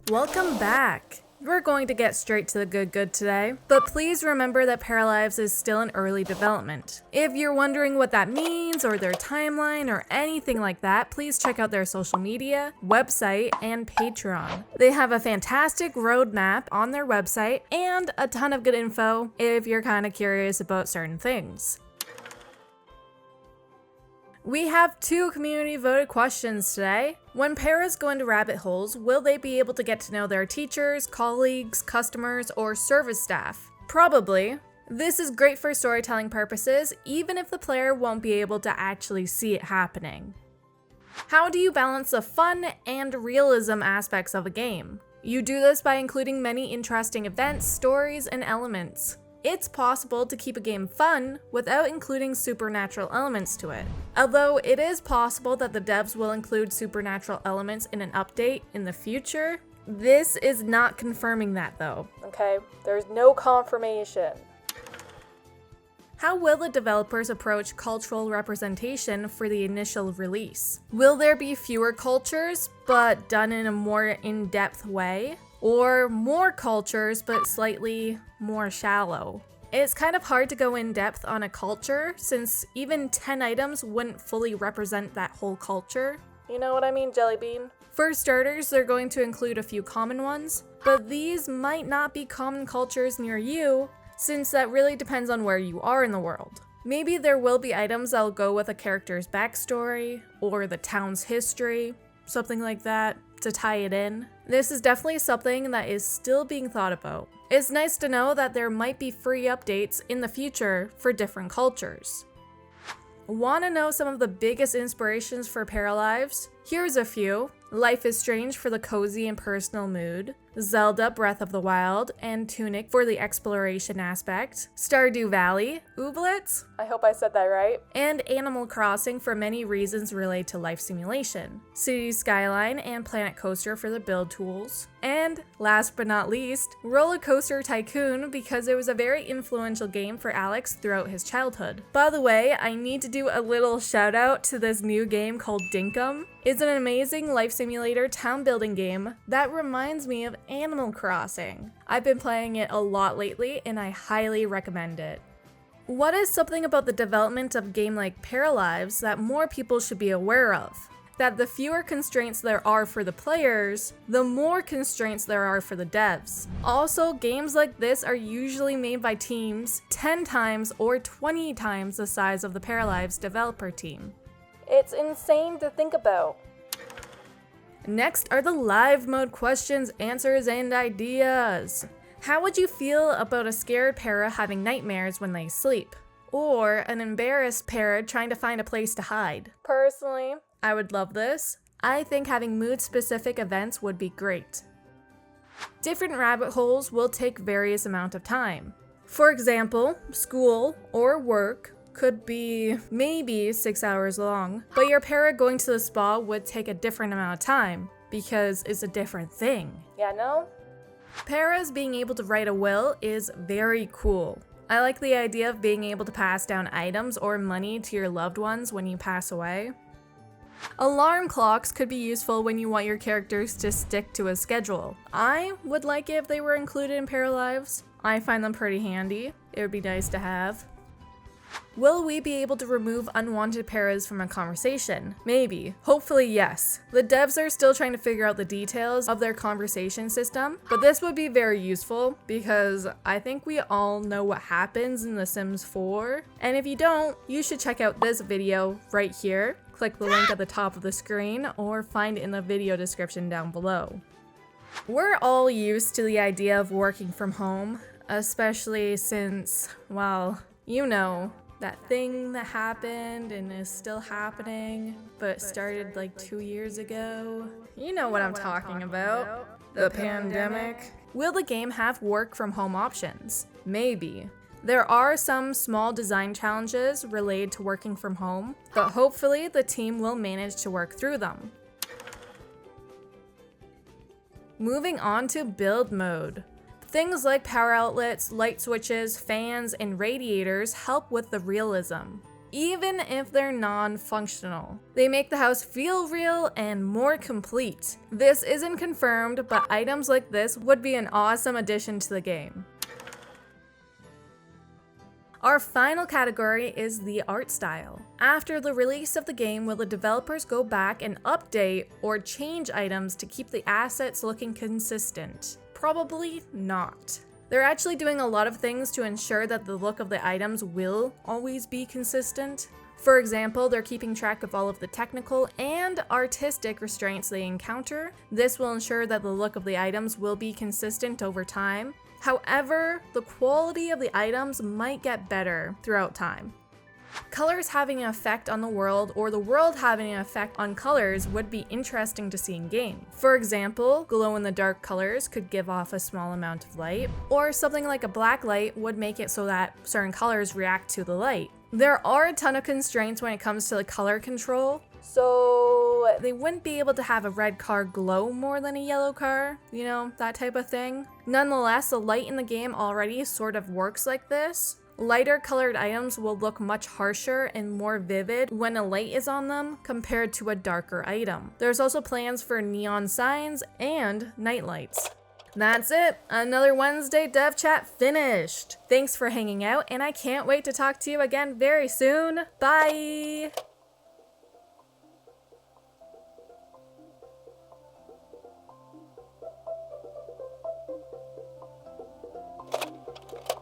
Welcome back! We're going to get straight to the good today, but please remember that Paralives is still in early development. If you're wondering what that means or their timeline or anything like that, please check out their social media, website, and Patreon. They have a fantastic roadmap on their website and a ton of good info if you're kind of curious about certain things. We have 2 community voted questions today. When paras go into rabbit holes, will they be able to get to know their teachers, colleagues, customers, or service staff? Probably. This is great for storytelling purposes, even if the player won't be able to actually see it happening. How do you balance the fun and realism aspects of a game? You do this by including many interesting events, stories, and elements. It's possible to keep a game fun without including supernatural elements to it. Although it is possible that the devs will include supernatural elements in an update in the future, this is not confirming that though. Okay, there's no confirmation. How will the developers approach cultural representation for the initial release? Will there be fewer cultures, but done in a more in-depth way? Or more cultures, but slightly more shallow? It's kind of hard to go in depth on a culture, since even 10 items wouldn't fully represent that whole culture. You know what I mean, Jellybean? For starters, they're going to include a few common ones, but these might not be common cultures near you, since that really depends on where you are in the world. Maybe there will be items that'll go with a character's backstory, or the town's history, something like that, to tie it in. This is definitely something that is still being thought about. It's nice to know that there might be free updates in the future for different cultures. Want to know some of the biggest inspirations for Paralives? Here's a few. Life is Strange for the cozy and personal mood, Zelda Breath of the Wild, and Tunic for the exploration aspect, Stardew Valley, Ooblets, I hope I said that right, and Animal Crossing for many reasons related to life simulation, City Skyline and Planet Coaster for the build tools, and last but not least, Roller Coaster Tycoon because it was a very influential game for Alex throughout his childhood. By the way, I need to do a little shout out to this new game called Dinkum. It's an amazing life simulator town building game that reminds me of Animal Crossing. I've been playing it a lot lately and I highly recommend it. What is something about the development of a game like Paralives that more people should be aware of? That the fewer constraints there are for the players, the more constraints there are for the devs. Also, games like this are usually made by teams 10 times or 20 times the size of the Paralives developer team. It's insane to think about. Next are the live mode questions, answers, and ideas. How would you feel about a scared para having nightmares when they sleep? Or an embarrassed para trying to find a place to hide? Personally, I would love this. I think having mood-specific events would be great. Different rabbit holes will take various amount of time. For example, school or work could be maybe 6 hours long, but your para going to the spa would take a different amount of time because it's a different thing. Yeah, no? Paras being able to write a will is very cool. I like the idea of being able to pass down items or money to your loved ones when you pass away. Alarm clocks could be useful when you want your characters to stick to a schedule. I would like it if they were included in Paralives. I find them pretty handy. It would be nice to have. Will we be able to remove unwanted paras from a conversation? Maybe. Hopefully yes. The devs are still trying to figure out the details of their conversation system, but this would be very useful because I think we all know what happens in The Sims 4. And if you don't, you should check out this video right here. Click the link at the top of the screen or find it in the video description down below. We're all used to the idea of working from home, especially since, well, you know, that thing that happened and is still happening, but started like 2 years ago. You know what I'm talking about. The pandemic. Will the game have work from home options? Maybe. There are some small design challenges related to working from home, but hopefully the team will manage to work through them. Moving on to build mode. Things like power outlets, light switches, fans, and radiators help with the realism. even if they're non-functional. They make the house feel real and more complete. This isn't confirmed, but items like this would be an awesome addition to the game. Our final category is the art style. After the release of the game, will the developers go back and update or change items to keep the assets looking consistent? Probably not. They're actually doing a lot of things to ensure that the look of the items will always be consistent. For example, they're keeping track of all of the technical and artistic restraints they encounter. This will ensure that the look of the items will be consistent over time. However, the quality of the items might get better throughout time. Colors having an effect on the world, or the world having an effect on colors, would be interesting to see in game. For example, glow-in-the-dark colors could give off a small amount of light, or something like a black light would make it so that certain colors react to the light. There are a ton of constraints when it comes to the color control, so they wouldn't be able to have a red car glow more than a yellow car, you know, that type of thing. Nonetheless, the light in the game already sort of works like this. Lighter colored items will look much harsher and more vivid when a light is on them compared to a darker item. There's also plans for neon signs and night lights. That's it, another Wednesday Dev Chat finished. Thanks for hanging out, and I can't wait to talk to you again very soon. Bye!